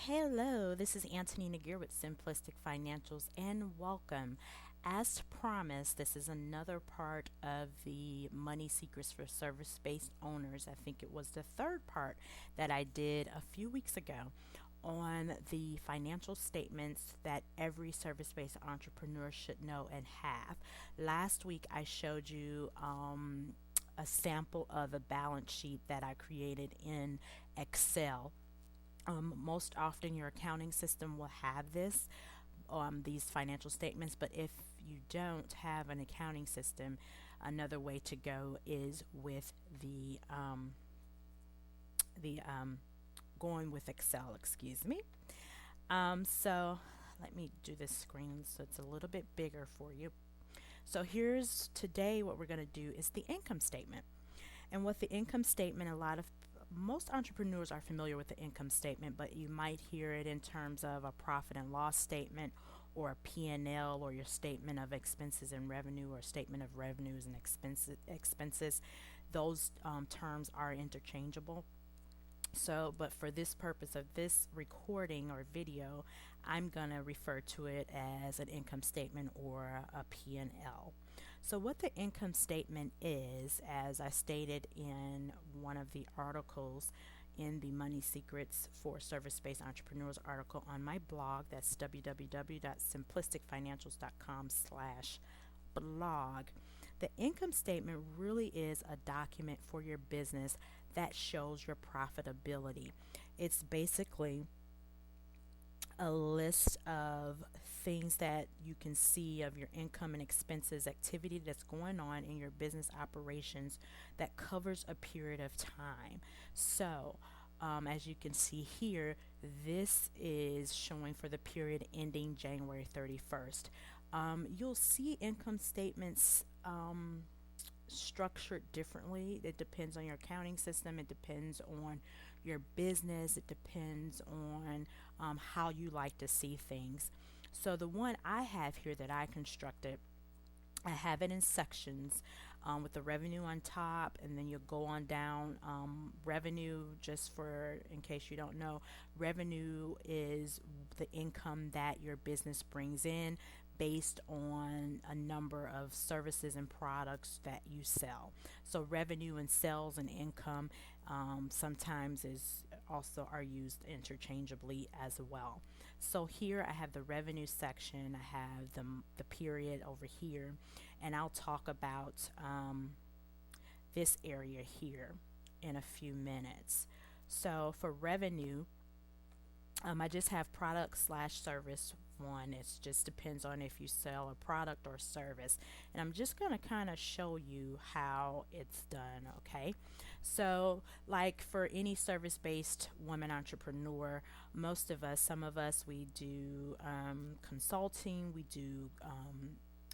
Hello, this is Antonina Gear with Simplistic Financials, and welcome. As promised, this is another part of the Money Secrets for Service Based Owners. I think it was the third part that I did a few weeks ago on the financial statements that every service based entrepreneur should know and have. Last week, I showed you a sample of a balance sheet that I created in Excel. Most often, your accounting system will have these financial statements, but if you don't have an accounting system, another way to go is with the going with Excel. Excuse me. So let me do this screen so it's a little bit bigger for you. So here's today what we're going to do is the income statement. And what the income statement, most entrepreneurs are familiar with the income statement, but you might hear it in terms of a profit and loss statement or a P&L or your statement of expenses and revenue or statement of revenues and expenses. Those terms are interchangeable. So, but for this purpose of this recording or video, I'm going to refer to it as an income statement or a P&L. So, what the income statement is, as I stated in one of the articles in the Money Secrets for Service Based Entrepreneurs article on my blog, that's www.simplisticfinancials.com/blog. The income statement really is a document for your business that shows your profitability. It's basically a list of things that you can see of your income and expenses activity that's going on in your business operations that covers a period of time. So, as you can see here, this is showing for the period ending January 31st. You'll see income statements structured differently. It depends on your accounting system, it depends on your business, it depends on how you like to see things. So, the one I have here that I constructed, I have it in sections with the revenue on top, and then you'll go on down. Revenue, just for in case you don't know, revenue is the income that your business brings in based on a number of services and products that you sell. So, revenue and sales and income sometimes is also are used interchangeably as well. So here I have the revenue section, I have the period over here, and I'll talk about this area here in a few minutes. So for revenue, I just have product slash service one. It just depends on if you sell a product or service. And I'm just going to kind of show you how it's done, okay? So, like for any service based woman entrepreneur, most of us, some of us, we do consulting, we do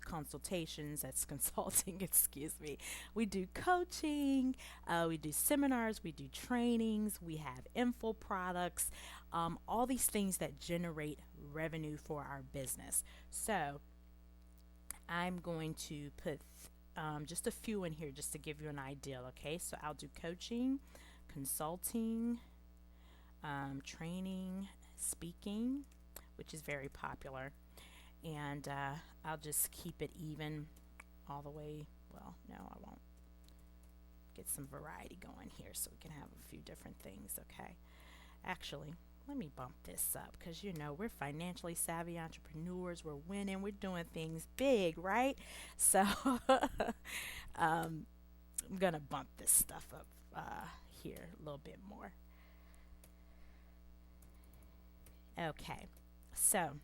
consultations, that's consulting, excuse me. We do coaching, we do seminars, we do trainings, we have info products, all these things that generate revenue for our business. So I'm going to put just a few in here just to give you an idea. Okay, so I'll do coaching, consulting, training, speaking, which is very popular, and I'll just keep it even all the way. Well, no, I won't. Get some variety going here so we can have a few different things. Okay, actually, let me bump this up because we're financially savvy entrepreneurs, we're winning, we're doing things big, right? So I'm gonna bump this stuff up here a little bit more. Okay, so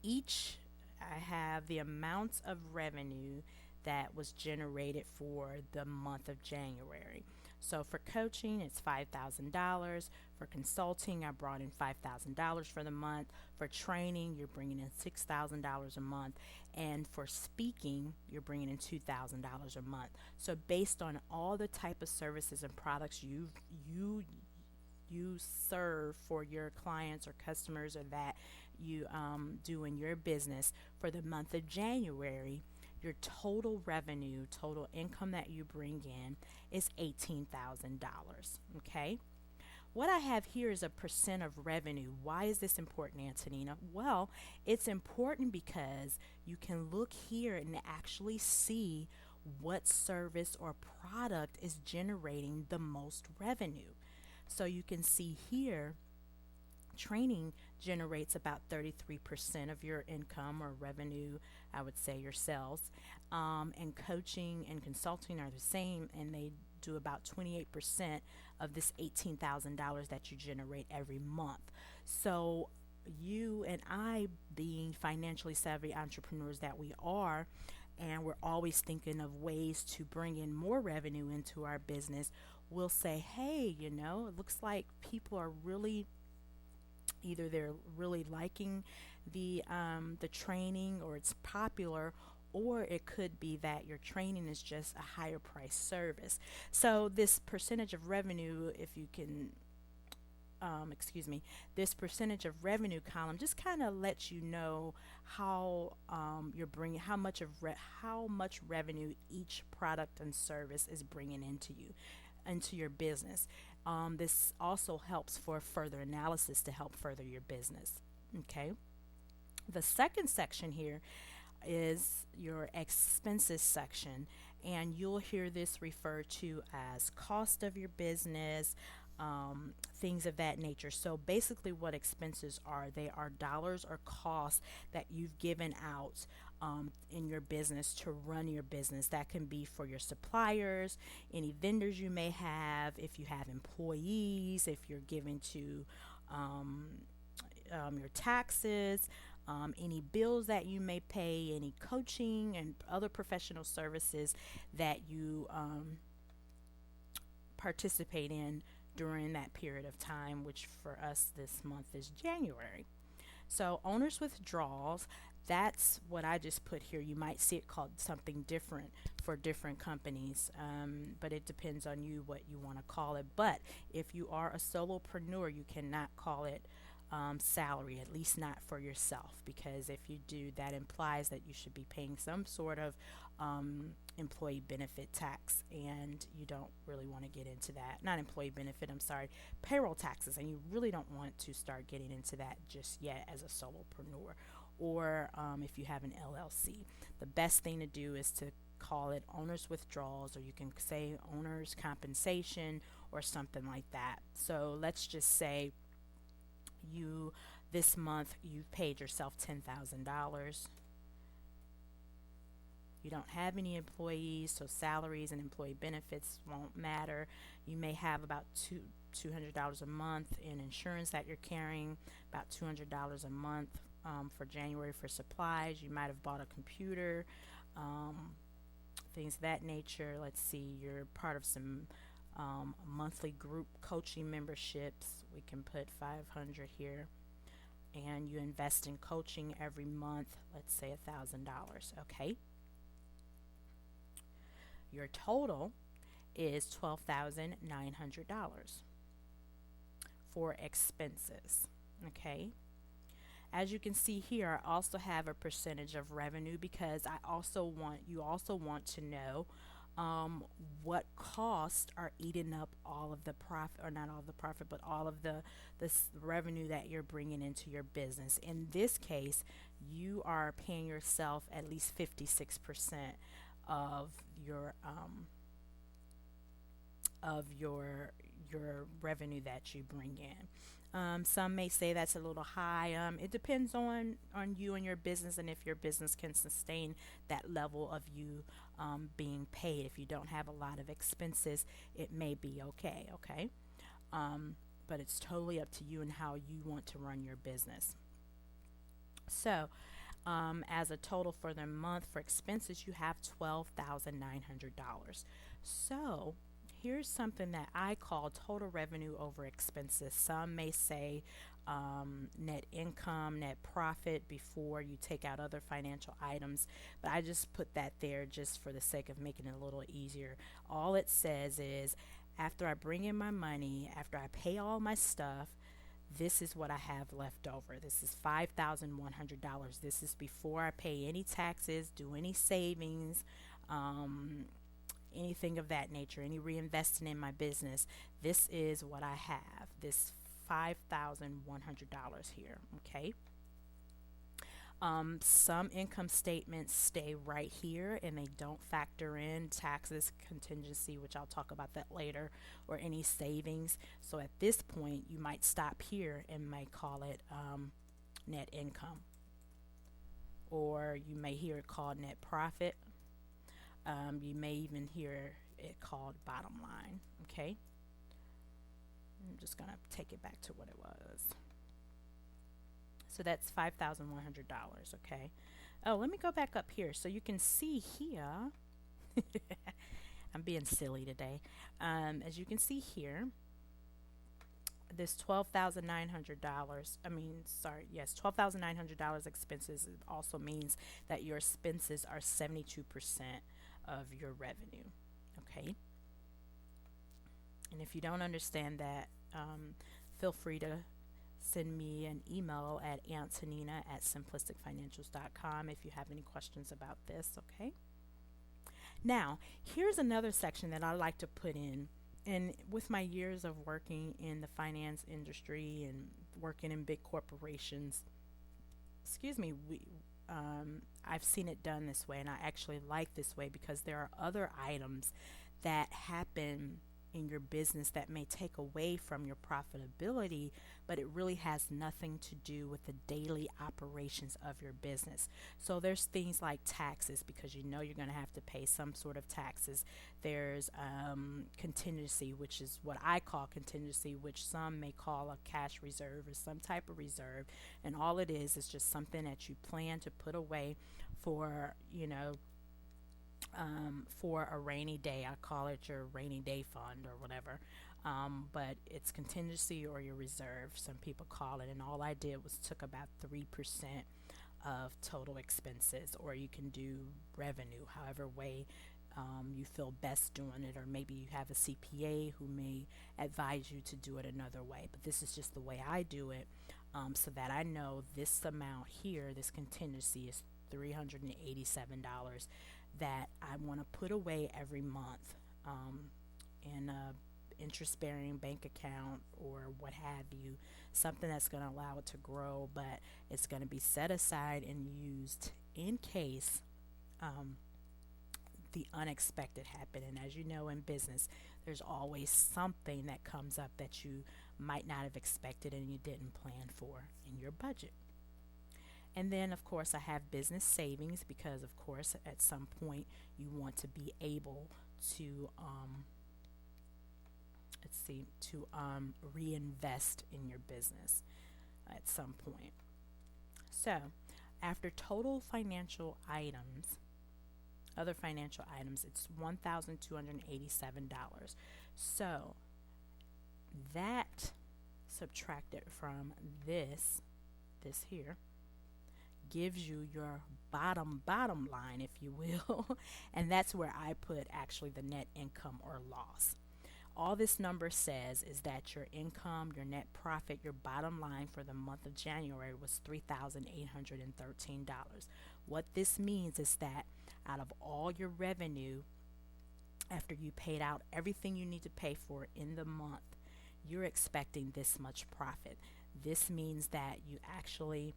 each I have the amounts of revenue that was generated for the month of January. So for coaching, it's $5,000. For consulting, I brought in $5,000 for the month. For training, you're bringing in $6,000 a month. And for speaking, you're bringing in $2,000 a month. So based on all the type of services and products you serve for your clients or customers, or that you do in your business for the month of January, your total revenue, total income that you bring in is $18,000. Okay. what I have here is a percent of revenue. Why is this important, Antonina? Well, it's important because you can look here and actually see what service or product is generating the most revenue. So you can see here training generates about 33% of your income or revenue, I would say your sales. And coaching and consulting are the same, and they do about 28% of this $18,000 that you generate every month. So, you and I, being financially savvy entrepreneurs that we are, and we're always thinking of ways to bring in more revenue into our business, we'll say, hey, it looks like people are really either they're really liking the training, or it's popular, or it could be that your training is just a higher price service. So this percentage of revenue, if you can excuse me, this percentage of revenue column just kind of lets you know how you're bringing how much revenue each product and service is bringing into your business. This also helps for further analysis to help further your business. Okay. The second section here is your expenses section, and you'll hear this referred to as cost of your business, things of that nature. So basically, what expenses are, they are dollars or costs that you've given out in your business to run your business. That can be for your suppliers, any vendors you may have, if you have employees, if you're given to your taxes, any bills that you may pay, any coaching and other professional services that you participate in during that period of time, which for us this month is January. So, owner's withdrawals, that's what I just put here. You might see it called something different for different companies, but it depends on you what you want to call it. But if you are a solopreneur, you cannot call it salary, at least not for yourself, because if you do, that implies that you should be paying some sort of employee benefit tax, and you don't really want to get into that. Not employee benefit, I'm sorry, payroll taxes, and you really don't want to start getting into that just yet as a solopreneur, or if you have an LLC. The best thing to do is to call it owner's withdrawals, or you can say owner's compensation or something like that. So let's just say you this month you've paid yourself $10,000. You don't have any employees, so salaries and employee benefits won't matter. You may have about $200 a month in insurance that you're carrying, about $200 a month for January for supplies. You might have bought a computer, things of that nature. Let's see, you're part of some monthly group coaching memberships. We can put 500 here, and you invest in coaching every month. Let's say $1,000. Okay. Your total is $12,900 for expenses. Okay. As you can see here, I also have a percentage of revenue because you also want to know what costs are eating up all of the profit, or not all of the profit, but all of the revenue that you're bringing into your business. In this case, you are paying yourself at least 56% of your revenue that you bring in. Some may say that's a little high. It depends on you and your business, and if your business can sustain that level of you being paid. If you don't have a lot of expenses, it may be okay. Okay, but it's totally up to you and how you want to run your business. So, as a total for the month for expenses, you have $12,900. So, here's something that I call total revenue over expenses. Some may say net income, net profit before you take out other financial items, but I just put that there just for the sake of making it a little easier. All it says is, after I bring in my money, after I pay all my stuff, this is what I have left over. This is $5,100. This is before I pay any taxes, do any savings, anything of that nature, any reinvesting in my business. This is what I have. this $5,100 here. Okay. Some income statements stay right here and they don't factor in taxes, contingency, which I'll talk about that later, or any savings. So at this point, you might stop here and might call it net income, or you may hear it called net profit. You may even hear it called bottom line. Okay, I'm just going to take it back to what it was. So that's $5,100. Okay. Oh, let me go back up here so you can see here. I'm being silly today. As you can see here, this $12,900, $12,900 expenses also means that your expenses are 72% of your revenue. Okay. And if you don't understand that, feel free to send me an email at antonina@simplisticfinancials.com if you have any questions about this. Okay. Now, here's another section that I like to put in. And with my years of working in the finance industry and working in big corporations, I've seen it done this way, and I actually like this way because there are other items that happen in your business that may take away from your profitability, but it really has nothing to do with the daily operations of your business. So there's things like taxes, because you know you're going to have to pay some sort of taxes. There's contingency, which is what I call contingency, which some may call a cash reserve or some type of reserve. And all it is just something that you plan to put away for, for a rainy day. I call it your rainy day fund or whatever. But it's contingency or your reserve, some people call it. And all I did was took about 3% of total expenses, or you can do revenue, however way you feel best doing it, or maybe you have a CPA who may advise you to do it another way. But this is just the way I do it, so that I know this amount here, this contingency, is $387 that I want to put away every month in a interest-bearing bank account or what have you, something that's going to allow it to grow, but it's going to be set aside and used in case the unexpected happen. And as you know, in business, there's always something that comes up that you might not have expected and you didn't plan for in your budget. And then, of course, I have business savings because, of course, at some point you want to be able to, reinvest in your business at some point. So, after total financial items, other financial items, it's $1,287. So, that subtracted from this here, gives you your bottom line, if you will. And that's where I put actually the net income or loss. All this number says is that your income, your net profit, your bottom line for the month of January was $3,813. What this means is that out of all your revenue, after you paid out everything you need to pay for in the month, you're expecting this much profit. This means that you actually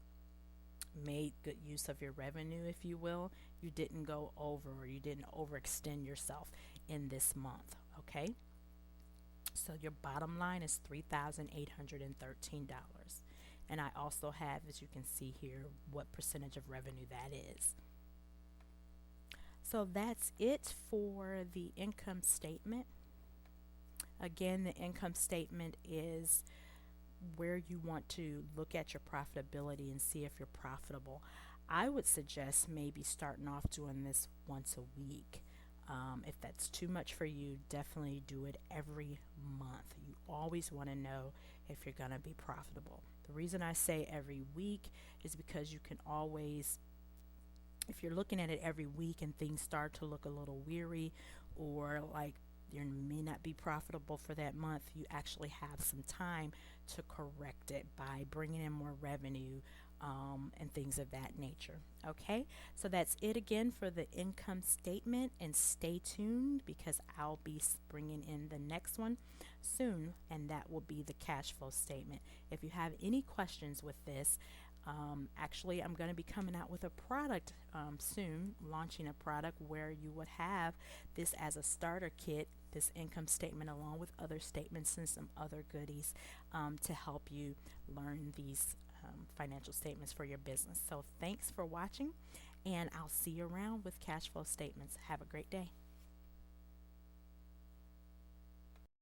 made good use of your revenue, if you will. You didn't go over, or you didn't overextend yourself in this month. Okay. So your bottom line is $3,813. And I also have, as you can see here, what percentage of revenue that is. So that's it for the income statement. Again, the income statement is where you want to look at your profitability and see if you're profitable. I would suggest maybe starting off doing this once a week. If that's too much for you, definitely do it every month. You always want to know if you're going to be profitable. The reason I say every week is because you can always, if you're looking at it every week and things start to look a little weary, or like you may not be profitable for that month, you actually have some time to correct it by bringing in more revenue, and things of that nature. Okay, so that's it again for the income statement, and stay tuned because I'll be bringing in the next one soon, and that will be the cash flow statement. If you have any questions with this, actually, I'm going to be coming out with a product soon, launching a product where you would have this as a starter kit, this income statement, along with other statements and some other goodies, to help you learn these financial statements for your business. So, thanks for watching, and I'll see you around with cash flow statements. Have a great day.